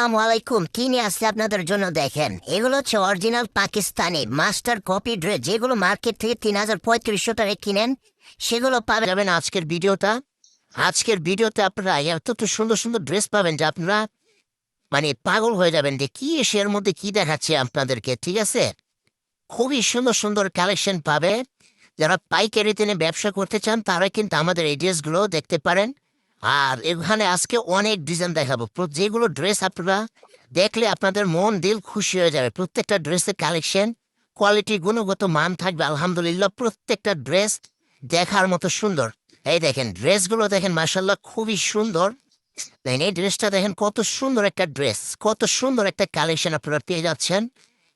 আসসালামু আলাইকুম। কি নিয়ে আসছে আপনাদের জন্য দেখেন, এগুলো হচ্ছে original Pakistani master copy dress, যেগুলো মার্কেট থেকে 3,000-3,500 টাকায় কিনেন, সেগুলো পাবেন যাবেন আজকের ভিডিওতে আপনারা এত তো সুন্দর সুন্দর ড্রেস পাবেন যে আপনারা মানে পাগল হয়ে যাবেন যে কি এর মধ্যে কি দেখাচ্ছে আপনাদেরকে। ঠিক আছে, খুবই সুন্দর সুন্দর কালেকশন পাবে। যারা পাইকারিতে নিয়ে ব্যবসা করতে চান তারা কিন্তু আমাদের এই ড্রেসগুলো দেখতে পারেন। আর এখানে আজকে অনেক ডিজাইন দেখাবো, যেগুলো ড্রেস আপনারা দেখলে আপনাদের মন দিল খুশি হয়ে যাবে। প্রত্যেকটা ড্রেসের কালেকশন, কোয়ালিটি, গুণগত মান থাকবে আলহামদুলিল্লাহ। প্রত্যেকটা ড্রেস দেখার মতো সুন্দর। এই দেখেন ড্রেসগুলো দেখেন, মাশাল্লাহ খুবই সুন্দর। দেখেন এই ড্রেসটা দেখেন, কত সুন্দর একটা ড্রেস, কত সুন্দর একটা কালেকশন আপনারা পেয়ে যাচ্ছেন।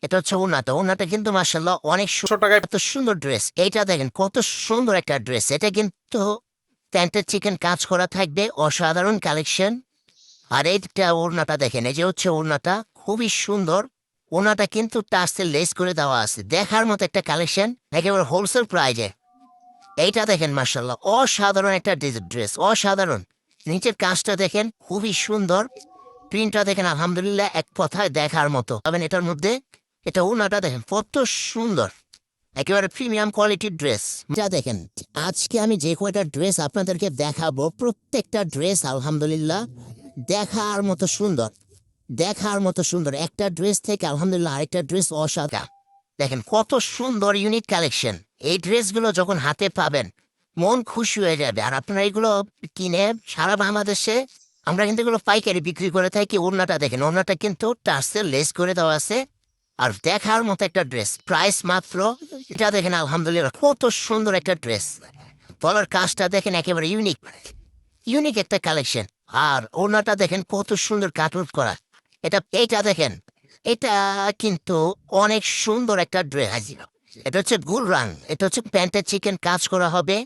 এটা হচ্ছে ওনাটা কিন্তু মাশাল্লাহ অনেক টাকায় এত সুন্দর ড্রেস। এইটা দেখেন কত সুন্দর একটা ড্রেস। এটা কিন্তু প্যান্টের চিকেন কাজ করা থাকবে, অসাধারণ কালেকশন। আর এইটা ওড়নাটা দেখেন, এই যে হচ্ছে ওড়নাটা খুবই সুন্দর। ওড়নাটা কিন্তু টার্সেল লেস করে দেওয়া আছে, দেখার মতো একটা কালেকশন, একেবারে হোলসেল প্রাইজে। এইটা দেখেন মাশাল্লাহ অসাধারণ একটা ড্রেস, অসাধারণ। নিচের কাজটা দেখেন খুবই সুন্দর, প্রিন্টটা দেখেন আলহামদুলিল্লাহ এক কথায় দেখার মতো পাবেন এটার মধ্যে। এটা ওড়নাটা দেখেন কত সুন্দর, একেবারে প্রিমিয়াম কোয়ালিটির ড্রেস। যা দেখেন আজকে আমি যে কয়টা ড্রেস আপনাদেরকে দেখাবো, প্রত্যেকটা ড্রেস আলহামদুলিল্লাহ দেখার মতো সুন্দর, দেখার মতো সুন্দর। একটা ড্রেস থেকে আলহামদুলিল্লাহ আরেকটা ড্রেস অসাধারণ। দেখেন কত সুন্দর ইউনিক কালেকশন। এই ড্রেসগুলো যখন হাতে পাবেন মন খুশি হয়ে যাবে। আর আপনারা এগুলো কিনে সারা বাংলাদেশে আমরা কিন্তু এগুলো পাইকারি বিক্রি করে থাকি। ওড়নাটা দেখেন, ওড়নাটা কিন্তু টার্সেল লেস করে দেওয়া আছে। আর দেখার মতো একটা ড্রেস, প্রাইস মাত্র, এটা দেখেন আলহামদুলিল্লাহ কত সুন্দর একটা ড্রেস। গলার কাজটা দেখেন একেবারে ইউনিক, ইউনিক একটা কালেকশন। আর ওড়নাটা দেখেন কত সুন্দর কাটওয়ার্ক করা। এইটা দেখেন, এটা কিন্তু অনেক সুন্দর একটা ড্রেস। এটা হচ্ছে গুলরান, এটা হচ্ছে প্যান্টের চিকেন কাজ করা হবে।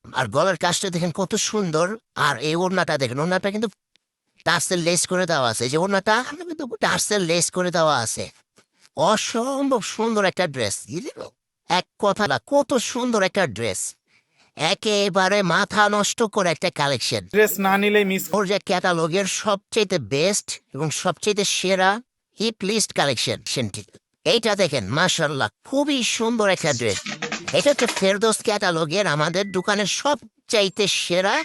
আর গলার কাজটা দেখেন কত সুন্দর। আর এই ওড়নাটা দেখেন, ওড়নাটা কিন্তু টার্সেল লেস করে দেওয়া আছে, যে ওড়নাটা কিন্তু টার্সেল লেস করে দেওয়া আছে। অসম্ভব সুন্দর একটা ড্রেস, এক কথা না, কত সুন্দর একটা ড্রেস, একেবারে মাথা নষ্ট করে একটা কালেকশন। ড্রেস না নিলেই মিস। ওর যে ক্যাটালগের সবচেয়ে বেস্ট এবং সবচেয়ে সেরা হিট লিস্ট কালেকশন সেন্টি। এইটা দেখেন মাশাল্লাহ খুবই সুন্দর একটা ড্রেস। এটা হচ্ছে ফেরদৌস ক্যাটালগের আমাদের দোকানের সবচাইতে সেরা,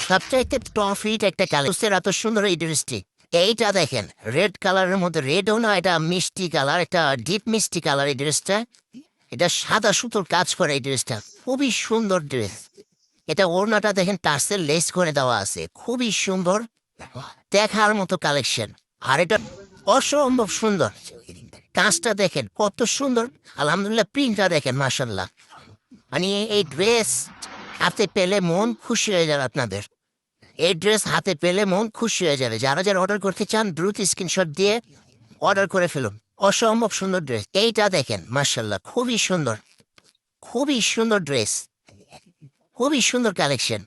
সবচাইতে টপ হিট একটা কালেকশন। এত সুন্দর এই ড্রেসটি। এইটা দেখেন রেড কালারের মধ্যে, রেডও না, এটা মিষ্টি কালার, এটা ডিপ মিষ্টি কালার এই ড্রেসটা। এটা সাদা সুতোর কাজ করে এই ড্রেসটা, খুবই সুন্দর ড্রেস। এটা ওড়নাটা দেখেন টার্সেল লেস করে দেওয়া আছে, খুবই সুন্দর, দেখার মতো কালেকশন। আর এটা অসম্ভব সুন্দর, কাজটা দেখেন কত সুন্দর আলহামদুলিল্লাহ। প্রিন্টটা দেখেন মাশাল্লাহ, মানে এই ড্রেস হাতে পেলে মন খুশি হয়ে যাবে আপনাদের। এই ড্রেস হাতে পেলে মন খুশি হয়ে যাবে। যারা যারা অর্ডার করতে চান দ্রুত স্ক্রিনশট দিয়ে অর্ডার করে ফেলুন। অসম্ভব সুন্দর ড্রেস। এইটা দেখেন মাশাল্লাহ খুবই সুন্দর, খুবই সুন্দর ড্রেস, খুবই সুন্দর কালেকশন।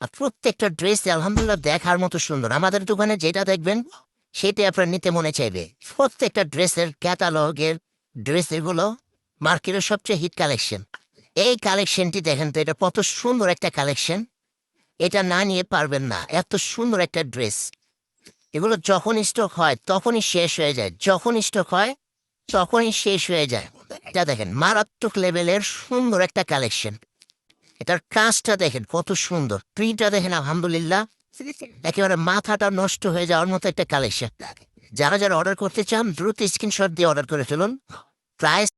আর প্রত্যেকটা ড্রেস আলহামদুলিল্লাহ দেখার মতো সুন্দর। আমাদের দোকানে যেটা দেখবেন সেটাই আপনার নিতে মনে চাইবে। প্রত্যেকটা ড্রেসের ক্যাটালগের ড্রেস এগুলো মার্কেটের সবচেয়ে হিট কালেকশন। এই কালেকশনটি দেখেন তো, এটা কত সুন্দর একটা কালেকশন, এটা না নিয়ে পারবেন না। এত সুন্দর একটা ড্রেস, এগুলো যখন স্টক হয় তখনই শেষ হয়ে যায়, যখন স্টক হয় তখনই শেষ হয়ে যায়। এটা দেখেন মারাত্মক লেভেলের সুন্দর একটা কালেকশন। এটার কাজটা দেখেন কত সুন্দর, প্রিন্টটা দেখেন আলহামদুলিল্লাহ একেবারে মাথাটা নষ্ট হয়ে যাওয়ার মতো একটা কালেকশন। যারা যারা অর্ডার করতে চান দ্রুত স্ক্রিনশট দিয়ে অর্ডার করে ফেলুন। প্রাইস